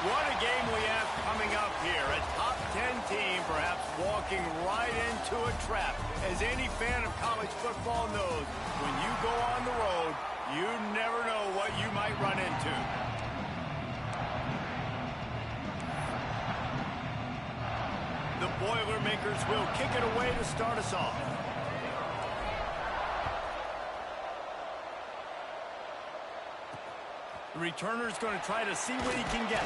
What a game we have coming up here. A top 10 team perhaps walking right into a trap. As any fan of college football knows, when you go on the road, you never know what you might run into. The Boilermakers will kick it away to start us off. The returner's going to try to see what he can get.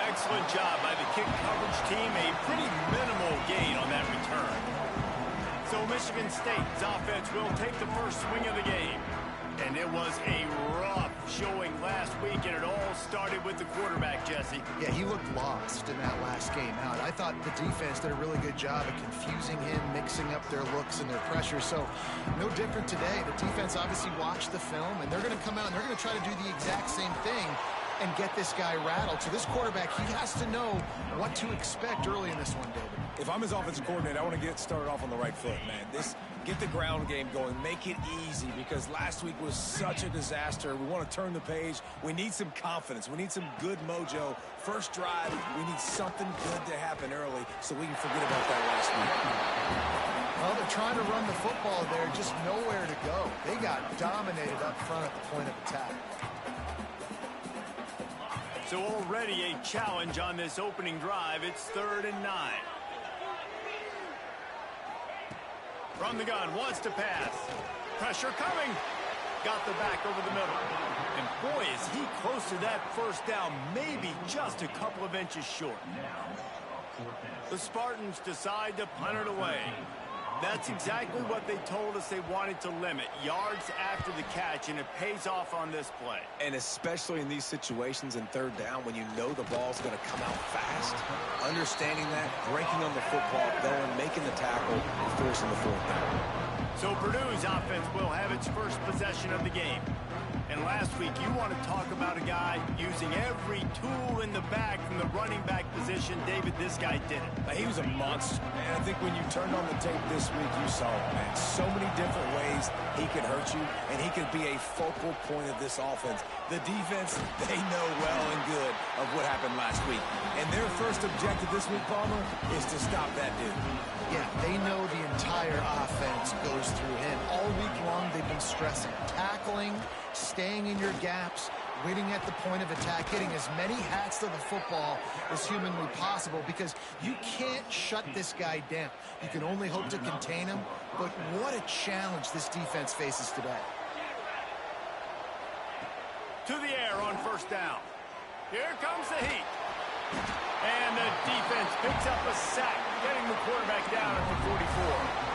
Excellent job by the kick coverage team. A pretty minimal gain on that return. So Michigan State's offense will take the first swing of the game. And it was a rough showing last week, and it all started with the quarterback, Jesse. Yeah, he looked lost in that last game out. I thought the defense did a really good job of confusing him, mixing up their looks and their pressure. So no different today. The defense obviously watched the film, and they're going to come out and they're going to try to do the exact same thing and get this guy rattled. So this quarterback, he has to know what to expect early in this one, David. If I'm his offensive coordinator, I want to get started off on the right foot, man. Get the ground game going. Make it easy, because last week was such a disaster. We want to turn the page. We need some confidence. We need some good mojo. First drive, we need something good to happen early so we can forget about that last week. Well, they're trying to run the football there, just nowhere to go. They got dominated up front at the point of attack. So already a challenge on this opening drive. It's 3rd and 9. From the gun, wants to pass. Pressure coming. Got the back over the middle. And boy, is he close to that first down, maybe just a couple of inches short. The Spartans decide to punt it away. That's exactly what they told us they wanted to limit. Yards after the catch, and it pays off on this play. And especially in these situations in 3rd down when you know the ball's going to come out fast. Understanding that, breaking on the football, going, making the tackle, and forcing the 4th down. So Purdue's offense will have its first possession of the game. And last week, you want to talk about a guy using every tool in the bag from the running back position. David, this guy did it. He was a monster. And I think when you turned on the tape this week, you saw it, man. So many different ways he could hurt you, and he could be a focal point of this offense. The defense, they know well and good of what happened last week. And their first objective this week, Palmer, is to stop that dude. Yeah, they know the entire offense goes through him. All week long, they've been stressing tackling, staying in your gaps, waiting at the point of attack, getting as many hats to the football as humanly possible, because you can't shut this guy down. You can only hope to contain him, but what a challenge this defense faces today. To the air on 1st down. Here comes the heat. And the defense picks up a sack, getting the quarterback down at the 44.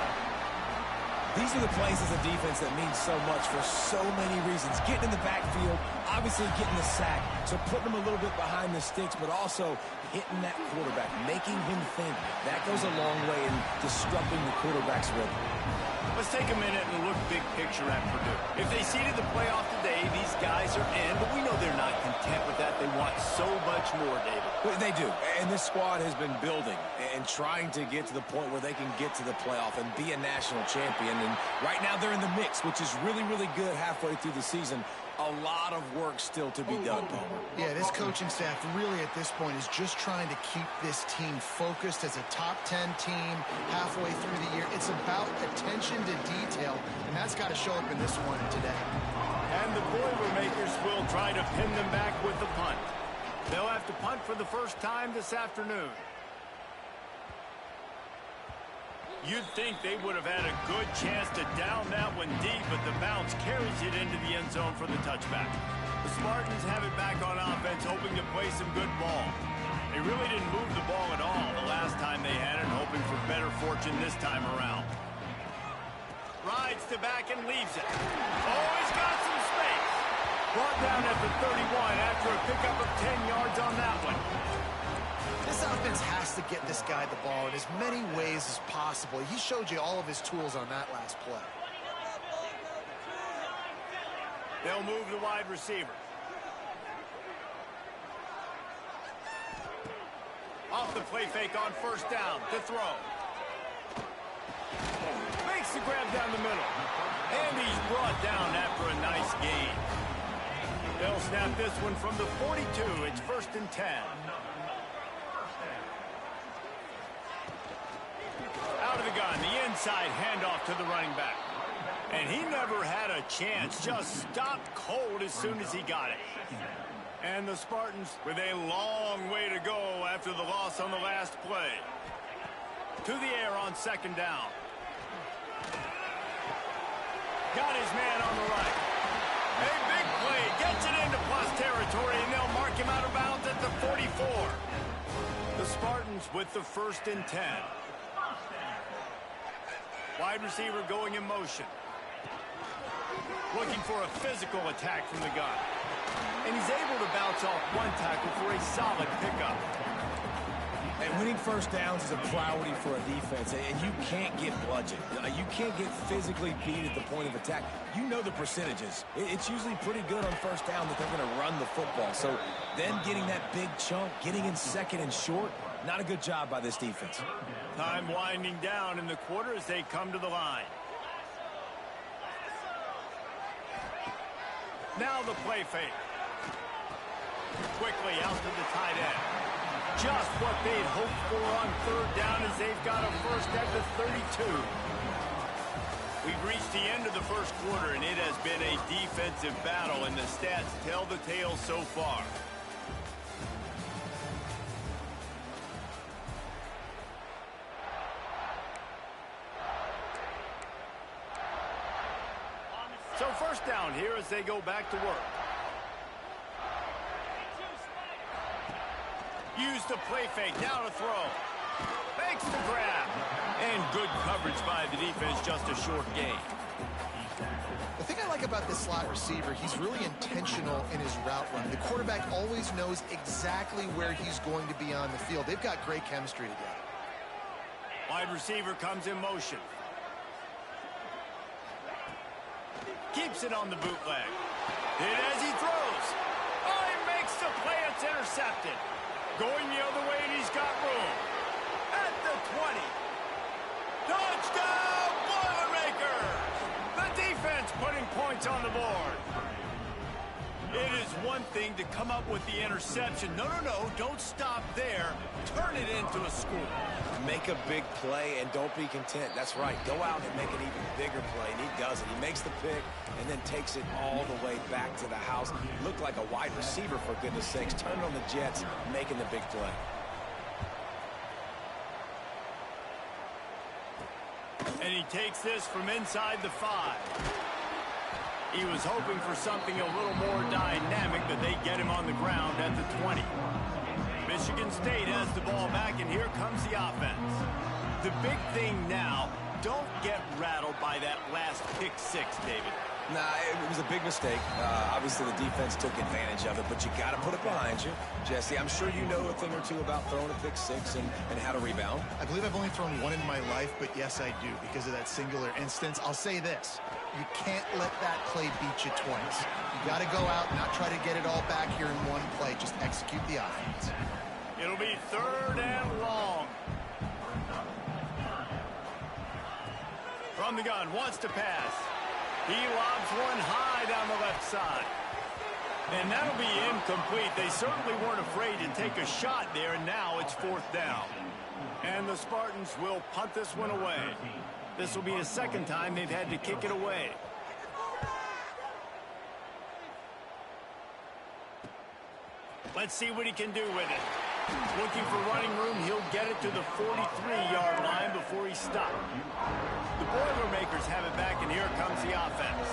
These are the plays as a defense that mean so much for so many reasons. Getting in the backfield, obviously getting the sack, so putting him a little bit behind the sticks, but also hitting that quarterback, making him think. That goes a long way in disrupting the quarterback's rhythm. Let's take a minute and look big picture at Purdue. If they seeded the playoff today, these guys are in, but we know they're not content with that. They want so much more, David. Well, they do, and this squad has been building and trying to get to the point where they can get to the playoff and be a national champion. And right now they're in the mix, which is really, really good halfway through the season. A lot of work still to be done, Palmer. Yeah, this coaching staff really at this point is just trying to keep this team focused as a top 10 team halfway through the year. It's about attention to detail, and that's got to show up in this one today. And the Boilermakers will try to pin them back with the punt. They'll have to punt for the first time this afternoon. You'd think they would have had a good chance to down that one deep, but the bounce carries it into the end zone for the touchback. The Spartans have it back on offense, hoping to play some good ball. They really didn't move the ball at all the last time they had it, hoping for better fortune this time around. Rides to back and leaves it. Oh, he's got some space. Brought down at the 31 after a pickup of 10 yards on that one. This offense has to get this guy the ball in as many ways as possible. He showed you all of his tools on that last play. They'll move the wide receiver. Off the play fake on 1st down to throw. Makes the grab down the middle. And he's brought down after a nice gain. They'll snap this one from the 42. It's 1st and 10. Out of the gun, the inside handoff to the running back. And he never had a chance, just stopped cold as soon as he got it. And the Spartans with a long way to go after the loss on the last play. To the air on 2nd down. Got his man on the right. A big play, gets it into plus territory, and they'll mark him out of bounds at the 44. The Spartans with the 1st and 10. Wide receiver going in motion. Looking for a physical attack from the gun. And he's able to bounce off one tackle for a solid pickup. And winning 1st downs is a priority for a defense, and you can't get bludgeoned. You can't get physically beat at the point of attack. You know the percentages. It's usually pretty good on 1st down that they're going to run the football. So then getting that big chunk, getting in 2nd and short, not a good job by this defense. Time winding down in the quarter as they come to the line. Now the play fake. Quickly out to the tight end. Just what they'd hoped for on 3rd down as they've got a 1st at the 32. We've reached the end of the 1st quarter, and it has been a defensive battle, and the stats tell the tale so far. So 1st down here as they go back to work. Use the play fake, now to throw. Fakes the grab. And good coverage by the defense, just a short gain. The thing I like about this slot receiver, he's really intentional in his route run. The quarterback always knows exactly where he's going to be on the field. They've got great chemistry together. Wide receiver comes in motion. Keeps it on the bootleg. Hit as he throws. Oh, he makes the play. It's intercepted. Going the other way, and he's got room. At the 20. Touchdown, Boilermakers! The defense putting points on the board. It is one thing to come up with the interception. No, don't stop there. Turn it into a score. Make a big play and don't be content. That's right. Go out and make an even bigger play, and he does it. He makes the pick and then takes it all the way back to the house. Looked like a wide receiver, for goodness sakes. Turn on the jets, making the big play. And he takes this from inside the 5. He was hoping for something a little more dynamic, but they get him on the ground at the 20. Michigan State has the ball back, and here comes the offense. The big thing now, don't get rattled by that last pick 6, David. Nah, it was a big mistake. Obviously, the defense took advantage of it, but you got to put it behind you. Jesse, I'm sure you know a thing or two about throwing a pick 6 and how to rebound. I believe I've only thrown one in my life, but yes, I do, because of that singular instance. I'll say this. You can't let that play beat you twice. You got to go out, not try to get it all back here in one play. Just execute the offense. It'll be 3rd and long. From the gun, wants to pass. He lobs one high down the left side. And that'll be incomplete. They certainly weren't afraid to take a shot there, and now it's 4th down. And the Spartans will punt this one away. This will be the 2nd time they've had to kick it away. Let's see what he can do with it. Looking for running room, he'll get it to the 43-yard line before he's stopped. The Boilermakers have it back, and here comes the offense.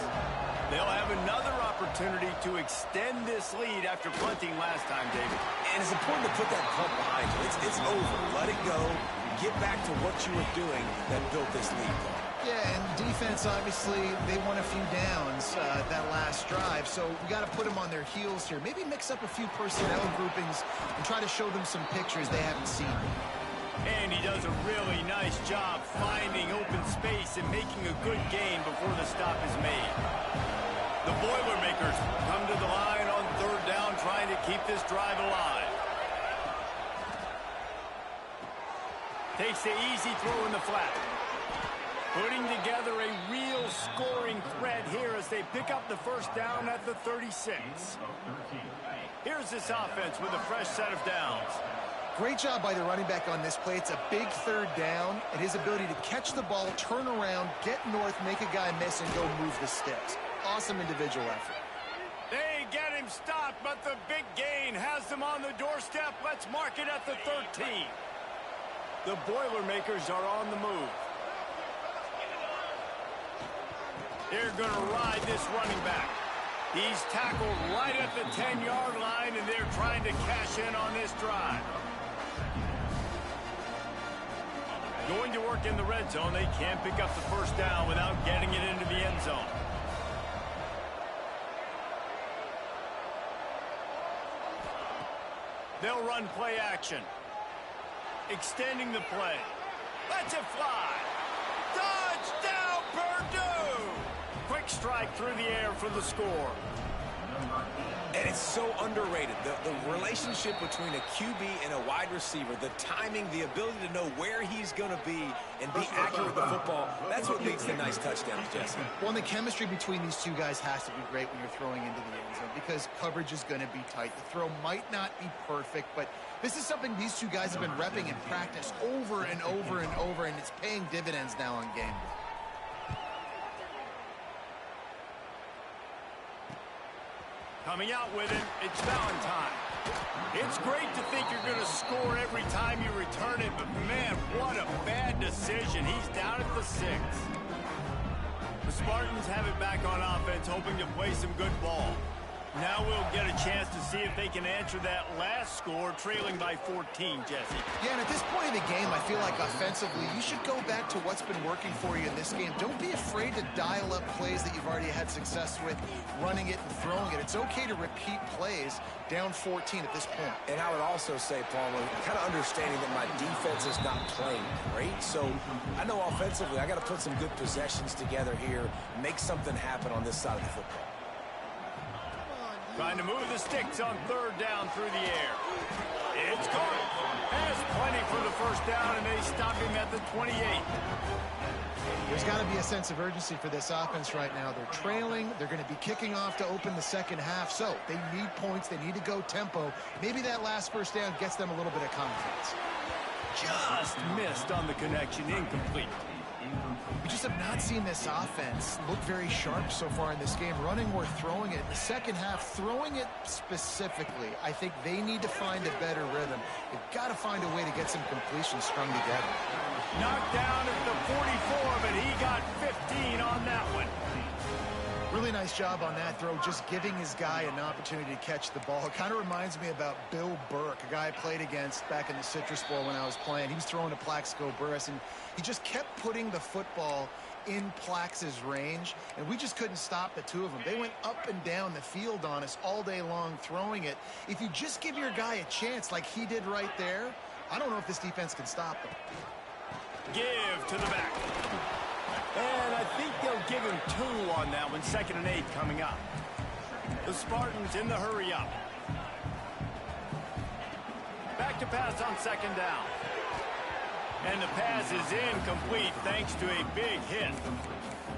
They'll have another opportunity to extend this lead after punting last time, David. And it's important to put that punt behind you. It's over. Let it go. Get back to what you were doing that built this lead. Yeah, and defense, obviously, they won a few downs that last drive, so we got to put them on their heels here. Maybe mix up a few personnel groupings and try to show them some pictures they haven't seen. And he does a really nice job finding open space and making a good gain before the stop is made. The Boilermakers come to the line on 3rd down, trying to keep this drive alive. Takes the easy throw in the flat. Putting together a real scoring threat here as they pick up the first down at the 36. Here's this offense with a fresh set of downs. Great job by the running back on this play. It's a big third down, and his ability to catch the ball, turn around, get north, make a guy miss, and go move the sticks. Awesome individual effort. They get him stopped, but the big gain has them on the doorstep. Let's mark it at the 13. The Boilermakers are on the move. They're going to ride this running back. He's tackled right at the 10-yard line, and they're trying to cash in on this drive. Going to work in the red zone. They can't pick up the first down without getting it into the end zone. They'll run play action. Extending the play. Lets it fly. Touchdown, Purdue! Quick strike through the air for the score. And it's so underrated. The relationship between a QB and a wide receiver, the timing, the ability to know where he's going to be and be accurate with the football, that's what leads to nice touchdowns, Jesse. Well, and the chemistry between these two guys has to be great when you're throwing into the end zone because coverage is going to be tight. The throw might not be perfect, but this is something these two guys have been repping in practice over and over and over, and it's paying dividends now on game day. Coming out with it, it's Valentine. It's great to think you're going to score every time you return it, but man, what a bad decision. He's down at the 6. The Spartans have it back on offense, hoping to play some good ball. Now we'll get a chance to see if they can answer that last score, trailing by 14, Jesse. Yeah, and at this point in the game, I feel like offensively, you should go back to what's been working for you in this game. Don't be afraid to dial up plays that you've already had success with, running it and throwing it. It's okay to repeat plays down 14 at this point. And I would also say, Palmer, kind of understanding that my defense is not playing great. So I know offensively, I got to put some good possessions together here, make something happen on this side of the football. Trying to move the sticks on third down through the air. It's caught. Has plenty for the first down, and they stop him at the 28. There's got to be a sense of urgency for this offense right now. They're trailing. They're going to be kicking off to open the second half. So they need points. They need to go tempo. Maybe that last first down gets them a little bit of confidence. Just missed on the connection. Incomplete. We just have not seen this offense look very sharp so far in this game, running or throwing it. In the second half, throwing it specifically, I think they need to find a better rhythm. They've got to find a way to get some completions strung together. Knocked down at the 44, but he got 15 on that one. Really nice job on that throw, just giving his guy an opportunity to catch the ball. It kind of reminds me about Bill Burke, a guy I played against back in the Citrus Bowl when I was playing. He was throwing to Plaxico Burress, and he just kept putting the football in Plax's range, and we just couldn't stop the two of them. They went up and down the field on us all day long throwing it. If you just give your guy a chance like he did right there, I don't know if this defense can stop them. Give to the back. And I think they'll give him 2 on that one. 2nd and 8 coming up. The Spartans in the hurry up. Back to pass on 2nd down. And the pass is incomplete thanks to a big hit.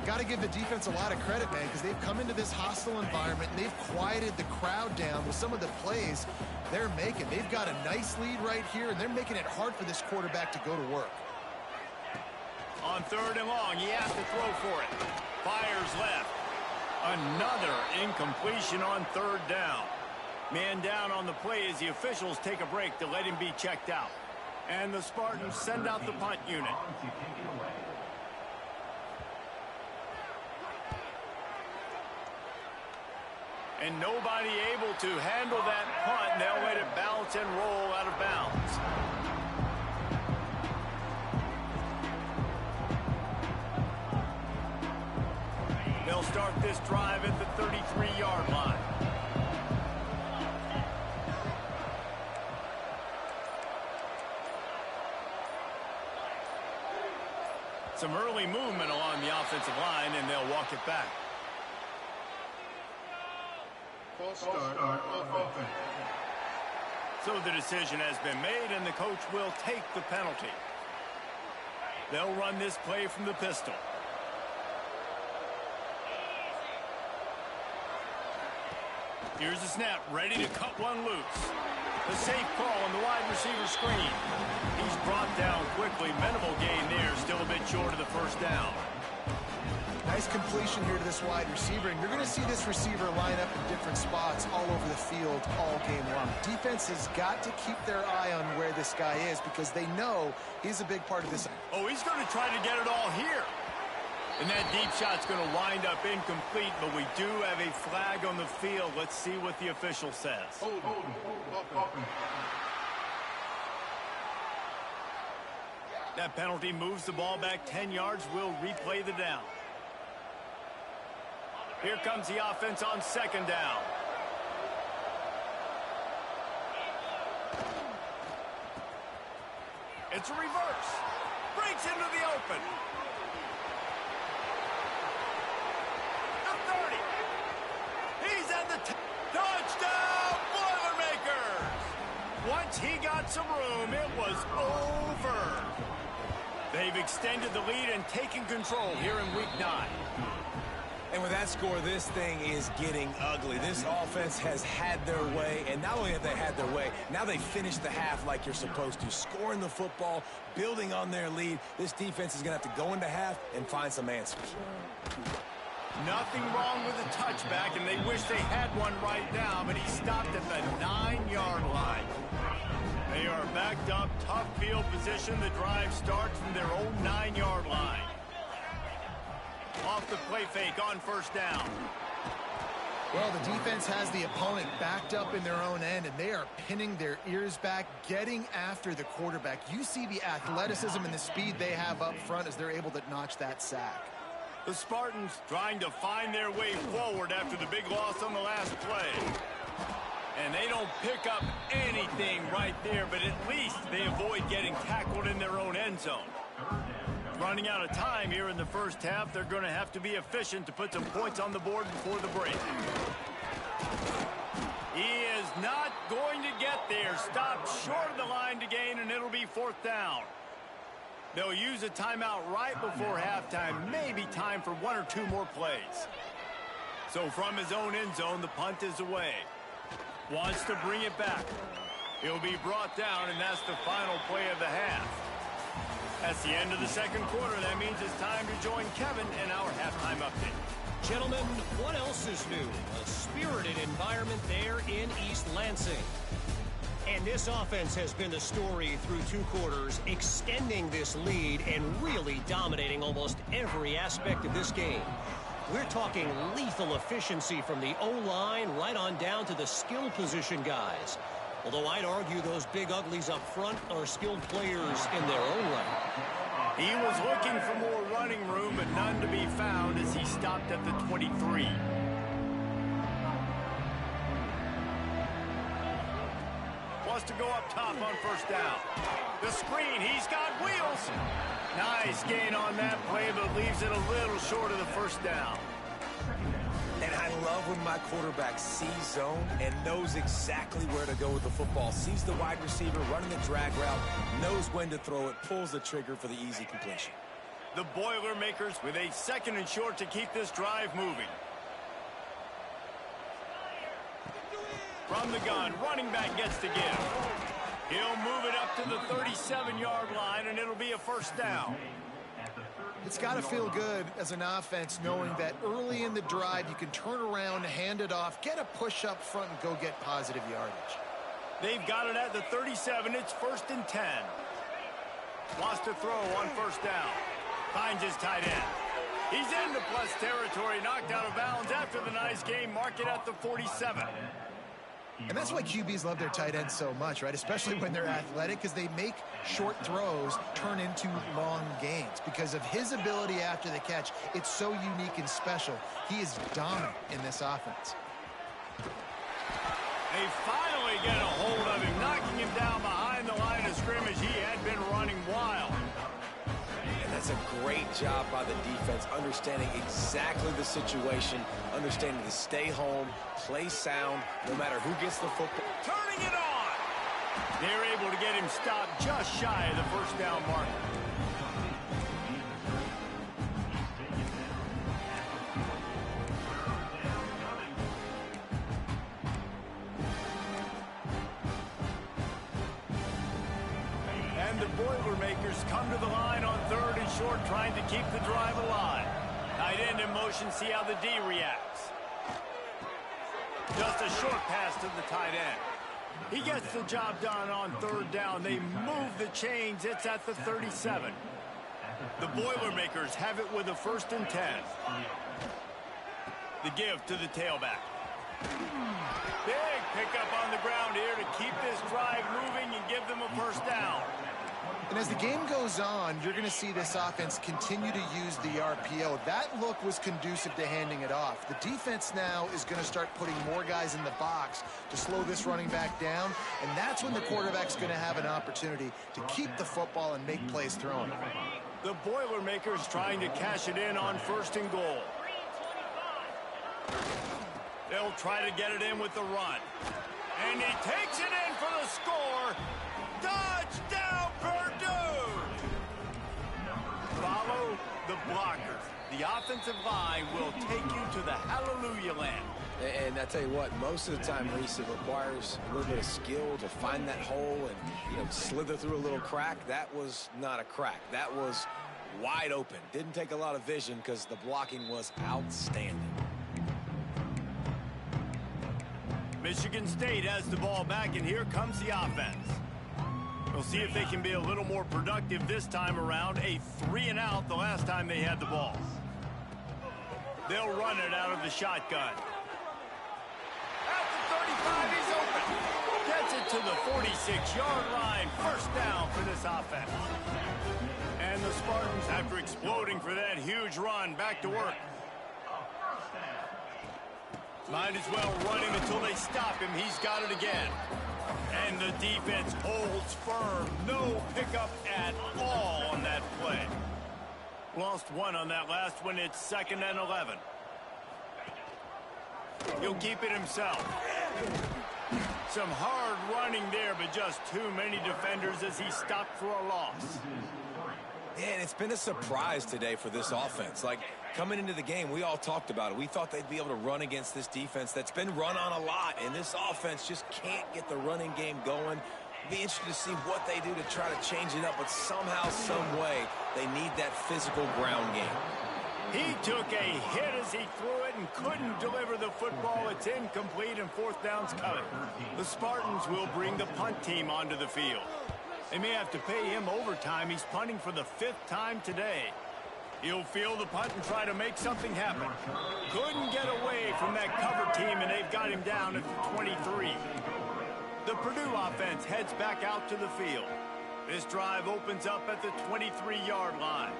Got to give the defense a lot of credit, man, because they've come into this hostile environment and they've quieted the crowd down with some of the plays they're making. They've got a nice lead right here, and they're making it hard for this quarterback to go to work. On 3rd and long, he has to throw for it. Fires left. Another incompletion on 3rd down. Man down on the play as the officials take a break to let him be checked out. And the Spartans send out the punt unit. And nobody able to handle that punt. They'll let it bounce and roll out of bounds. They'll start this drive at the 33-yard line. Some early movement along the offensive line, and they'll walk it back. False start on offense. So the decision has been made, and the coach will take the penalty. They'll run this play from the pistol. Here's the snap, ready to cut one loose. The safe call on the wide receiver screen. He's brought down quickly. Minimal gain there, still a bit short of the first down. Nice completion here to this wide receiver, and you're going to see this receiver line up in different spots all over the field all game long. Defense has got to keep their eye on where this guy is because they know he's a big part of this. Oh, he's going to try to get it all here. And that deep shot's going to wind up incomplete, but we do have a flag on the field. Let's see what the official says. That penalty moves the ball back 10 yards. We'll replay the down. Here comes the offense on second down. It's a reverse. Breaks into the open. The 30. He's at the touchdown, Boilermakers. Once he got some room, it was over. They've extended the lead and taken control here in week 9. And with that score, this thing is getting ugly. This offense has had their way, and not only have they had their way, now they finished the half like you're supposed to, scoring the football, building on their lead. This defense is going to have to go into half and find some answers. Nothing wrong with the touchback, and they wish they had one right now, but he stopped at the 9-yard line. They are backed up, tough field position. The drive starts from their own 9-yard line. Off the play fake on first down. Well, the defense has the opponent backed up in their own end, and they are pinning their ears back, getting after the quarterback. You see the athleticism and the speed they have up front as they're able to notch that sack. The Spartans trying to find their way forward after the big loss on the last play. And they don't pick up anything right there, but at least they avoid getting tackled in their own end zone. Running out of time here in the first half, they're going to have to be efficient to put some points on the board before the break. He is not going to get there. Stopped short of the line to gain, and it'll be fourth down. They'll use a timeout right before halftime. Maybe time for one or two more plays. So from his own end zone, the punt is away. Wants to bring it back. He'll be brought down, and that's the final play of the half. That's the end of the second quarter. That means it's time to join Kevin in our halftime update. Gentlemen, what else is new? A spirited environment there in East Lansing. And this offense has been the story through 2 quarters, extending this lead and really dominating almost every aspect of this game. We're talking lethal efficiency from the O-line right on down to the skill position guys. Although I'd argue those big uglies up front are skilled players in their own right. He was looking for more running room, but none to be found as he stopped at the 23. Wants to go up top on first down. The screen, he's got wheels. Nice gain on that play, but leaves it a little short of the first down. And I love when my quarterback sees zone and knows exactly where to go with the football. Sees the wide receiver running the drag route, knows when to throw it, pulls the trigger for the easy completion. The Boilermakers with a 2nd and short to keep this drive moving. From the gun, running back gets to give. He'll move it up to the 37-yard line, and it'll be a first down. It's got to feel good as an offense knowing that early in the drive you can turn around, hand it off, get a push up front, and go get positive yardage. They've got it at the 37. It's 1st and 10. Wants to throw on first down. Finds his tight end. He's into plus territory, knocked out of bounds after the nice game. Mark it at the 47. And that's why QBs love their tight ends so much, right? Especially when they're athletic, because they make short throws turn into long gains. Because of his ability after the catch, it's so unique and special. He is dominant in this offense. They finally get a hold of him, knocking him down behind the line of scrimmage. He had been running wild. And that's a great job by the defense, understanding exactly the situation, understanding to stay home, play sound, no matter who gets the football. Turning it on! They're able to get him stopped just shy of the first down marker. And the Boilermakers come to the line on 3rd and short, trying to keep the drive alive. Tight end in motion, see how the D reacts. Just a short pass to the tight end. He gets the job done on 3rd down. They move the chains. It's at the 37. The Boilermakers have it with a 1st and 10. The give to the tailback. Big pickup on the ground here to keep this drive moving and give them a 1st down. And as the game goes on, you're going to see this offense continue to use the RPO. That look was conducive to handing it off. The defense now is going to start putting more guys in the box to slow this running back down, and that's when the quarterback's going to have an opportunity to keep the football and make plays throwing. The Boilermakers trying to cash it in on 1st and goal. They'll try to get it in with the run. And he takes it in for the score. Touchdown, Purdue! Follow the blockers. The offensive line will take you to the hallelujah land. And I tell you what, most of the time, Reese, it requires a little bit of skill to find that hole and slither through a little crack. That was not a crack. That was wide open. Didn't take a lot of vision because the blocking was outstanding. Michigan State has the ball back, and here comes the offense. We'll see if they can be a little more productive this time around. A 3-and-out the last time they had the ball. They'll run it out of the shotgun. At the 35, he's open. Gets it to the 46-yard line. 1st down for this offense. And the Spartans, after exploding for that huge run, back to work. Might as well run him until they stop him. He's got it again. And the defense holds firm. No pickup at all on that play. Lost 1 on that last one. It's 2nd and 11. He'll keep it himself. Some hard running there, but just too many defenders as he stopped for a loss. Yeah, and it's been a surprise today for this offense. Like, coming into the game, we all talked about it. We thought they'd be able to run against this defense that's been run on a lot, and this offense just can't get the running game going. Be interested to see what they do to try to change it up, but somehow, some way, they need that physical ground game. He took a hit as he threw it and couldn't deliver the football. It's incomplete, and 4th down's coming. The Spartans will bring the punt team onto the field. They may have to pay him overtime. He's punting for the 5th time today. He'll field the punt and try to make something happen. Couldn't get away from that cover team, and they've got him down at the 23. The Purdue offense heads back out to the field. This drive opens up at the 23-yard line.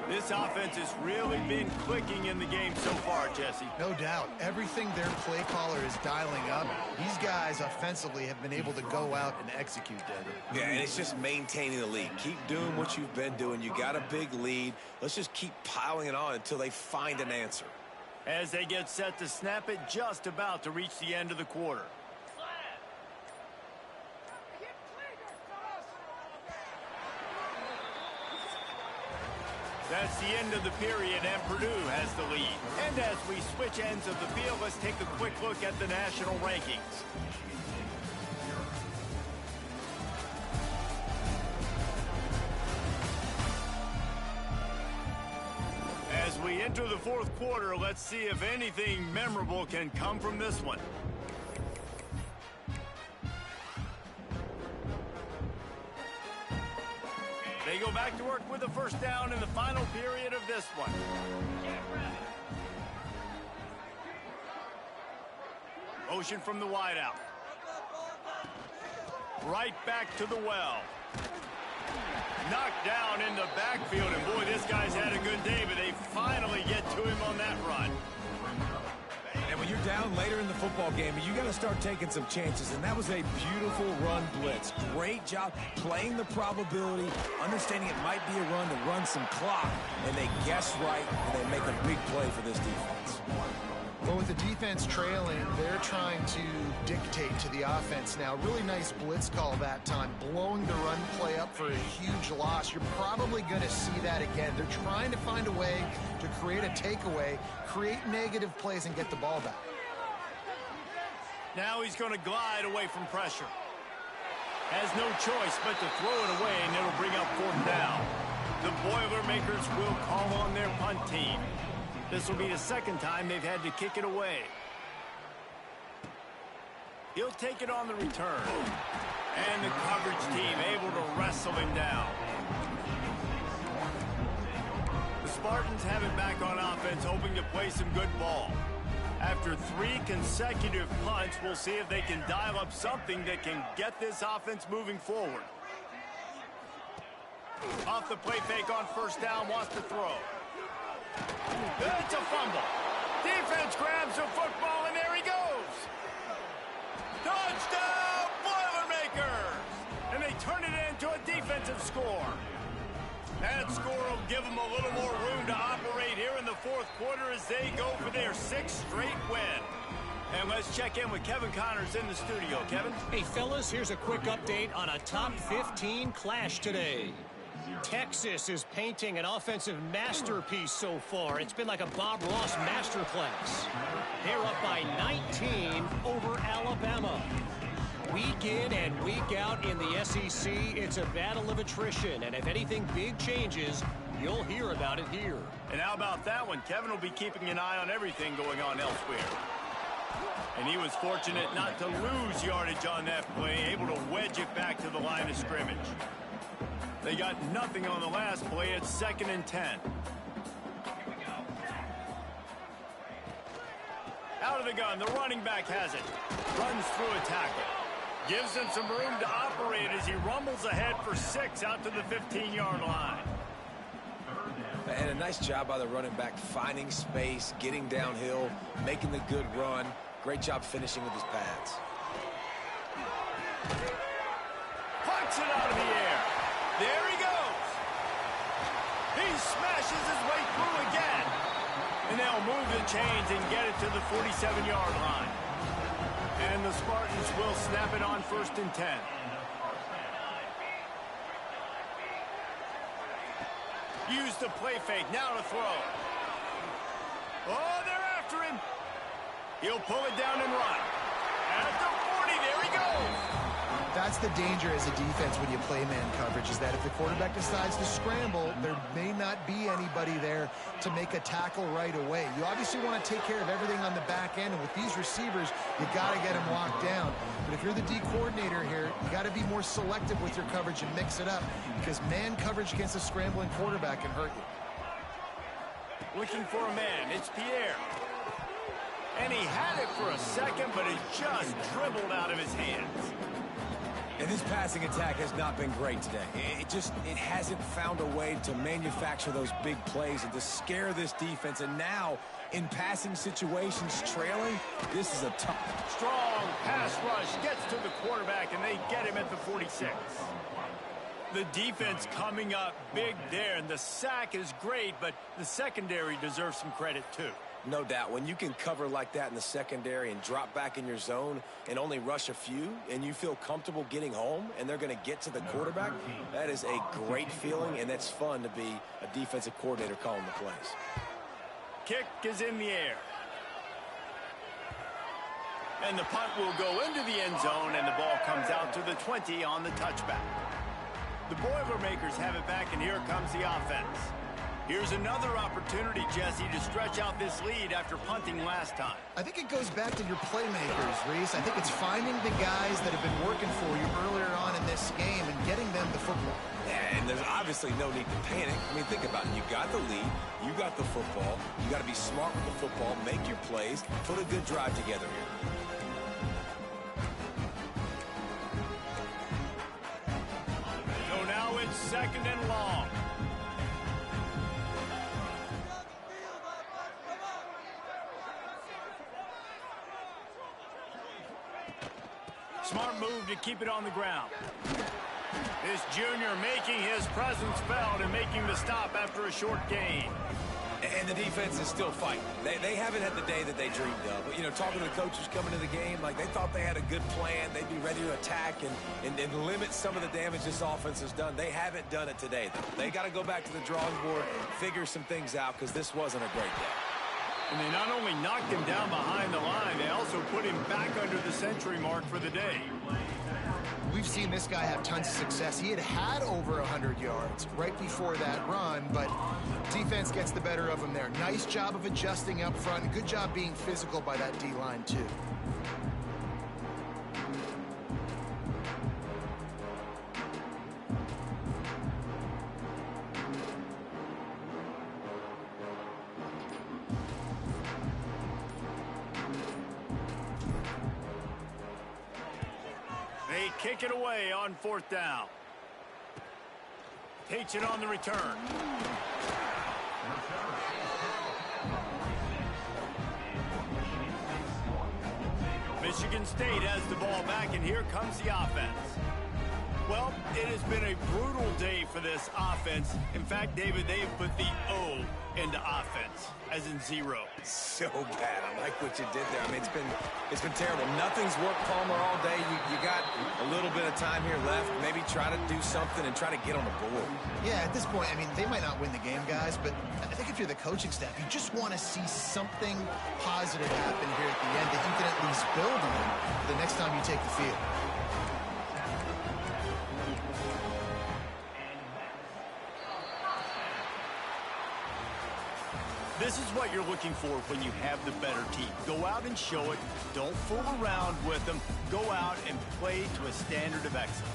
This offense has really been clicking in the game so far, Jesse. No doubt. Everything their play caller is dialing up, these guys offensively have been able to go out and execute, David. Yeah, and it's just maintaining the lead. Keep doing what you've been doing. You got a big lead. Let's just keep piling it on until they find an answer. As they get set to snap it, just about to reach the end of the quarter. That's the end of the period, and Purdue has the lead. And as we switch ends of the field, let's take a quick look at the national rankings. As we enter the 4th quarter, let's see if anything memorable can come from this one. They go back to work with a 1st down in the final period of this one. Motion from the wideout. Right back to the well. Knocked down in the backfield, and boy, this guy's had a good day, but they finally get to him on that run. And when you're down later in the football game, you got to start taking some chances, and that was a beautiful run blitz. Great job playing the probability, understanding it might be a run to run some clock, and they guess right, and they make a big play for this defense. Well, with the defense trailing, they're trying to dictate to the offense now. Really nice blitz call that time, blowing the run play up for a huge loss. You're probably going to see that again. They're trying to find a way to create a takeaway, create negative plays, and get the ball back. Now he's going to glide away from pressure. Has no choice but to throw it away, and it'll bring up 4th down. The Boilermakers will call on their punt team. This will be the 2nd time they've had to kick it away. He'll take it on the return. And the coverage team able to wrestle him down. The Spartans have it back on offense, hoping to play some good ball. After 3 consecutive punts, we'll see if they can dial up something that can get this offense moving forward. Off the play fake on 1st down, wants to throw. It's a fumble. Defense grabs the football, and there he goes. Touchdown, Boilermakers! And they turn it into a defensive score. That score will give them a little more room to operate here in the 4th quarter as they go for their 6th straight win. And let's check in with Kevin Connors in the studio. Kevin? Hey, fellas, here's a quick update on a top 15 clash today. Texas is painting an offensive masterpiece so far. It's been like a Bob Ross masterclass. They're up by 19 over Alabama. Week in and week out in the SEC, it's a battle of attrition. And if anything big changes, you'll hear about it here. And how about that one? Kevin will be keeping an eye on everything going on elsewhere. And he was fortunate not to lose yardage on that play, able to wedge it back to the line of scrimmage. They got nothing on the last play. It's 2nd and 10. Out of the gun, the running back has it. Runs through a tackle. Gives him some room to operate as he rumbles ahead for 6 out to the 15-yard line. And a nice job by the running back, finding space, getting downhill, making the good run. Great job finishing with his pads. Punts it out of the air. There he goes. He smashes his way through again. And they'll move the chains and get it to the 47-yard line. And the Spartans will snap it on 1st and 10. Use the play fake. Now to throw. Oh, they're after him. He'll pull it down and run. At the 40, there he goes. That's the danger as a defense when you play man coverage, is that if the quarterback decides to scramble, there may not be anybody there to make a tackle right away. You obviously want to take care of everything on the back end, and with these receivers, you got to get them locked down. But if you're the D coordinator here, you got to be more selective with your coverage and mix it up, because man coverage against a scrambling quarterback can hurt you. Looking for a man. It's Pierre. And he had it for a second, but it just dribbled out of his hands. And this passing attack has not been great today. It hasn't found a way to manufacture those big plays and to scare this defense. And now, in passing situations, trailing, this is a tough. Strong pass rush gets to the quarterback, and they get him at the 46. The defense coming up big there, and the sack is great, but the secondary deserves some credit too. No doubt. When you can cover like that in the secondary and drop back in your zone and only rush a few, and you feel comfortable getting home and they're going to get to the quarterback, that is a great feeling, and that's fun to be a defensive coordinator calling the plays. Kick is in the air. And the punt will go into the end zone, and the ball comes out to the 20 on the touchback. The Boilermakers have it back, and here comes the offense. Here's another opportunity, Jesse, to stretch out this lead after punting last time. I think it goes back to your playmakers, Reese. I think it's finding the guys that have been working for you earlier on in this game and getting them the football. Yeah, and there's obviously no need to panic. I mean, think about it. You got the lead. You got the football. You got to be smart with the football, make your plays, put a good drive together here. So now it's 2nd and long. Smart move to keep it on the ground. This junior making his presence felt and making the stop after a short gain. And the defense is still fighting. They haven't had the day that they dreamed of. But, you know, talking to the coaches coming to the game, like they thought they had a good plan. They'd be ready to attack and limit some of the damage this offense has done. They haven't done it today, though. They got to go back to the drawing board, figure some things out, because this wasn't a great day. And they not only knocked him down behind the line, they also put him back under the century mark for the day. we've seen this guy have tons of success. He had over 100 yards right before that run, but defense gets the better of him there. Nice job of adjusting up front. Good job being physical by that D-line, too. They kick it away on 4th down. Takes it on the return. Michigan State has the ball back, and here comes the offense. Well, it has been a brutal day for this offense. In fact, David, they have put the O into offense, as in 0. So bad. I like what you did there. I mean, it's been terrible. Nothing's worked, Palmer, all day. You got a little bit of time here left. Maybe try to do something and try to get on the board. Yeah, at this point, I mean, they might not win the game, guys, but I think if you're the coaching staff, you just want to see something positive happen here at the end that you can at least build on the next time you take the field. This is what you're looking for when you have the better team. Go out and show it. Don't fool around with them. Go out and play to a standard of excellence.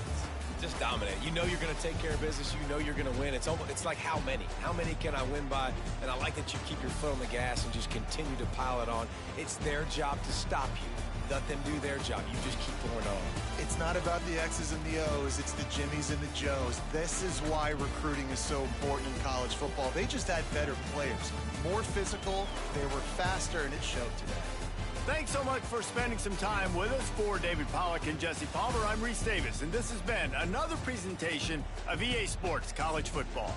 Just dominate. You know you're going to take care of business. You know you're going to win. It's like how many? How many can I win by? And I like that you keep your foot on the gas and just continue to pile it on. It's their job to stop you. Let them do their job. You just keep going on. It's not about the X's and the O's. It's the Jimmies and the Joes. This is why recruiting is so important in college football. They just had better players. More physical, they were faster, and it showed today. Thanks so much for spending some time with us. For David Pollack and Jesse Palmer, I'm Reese Davis, and this has been another presentation of EA Sports College Football.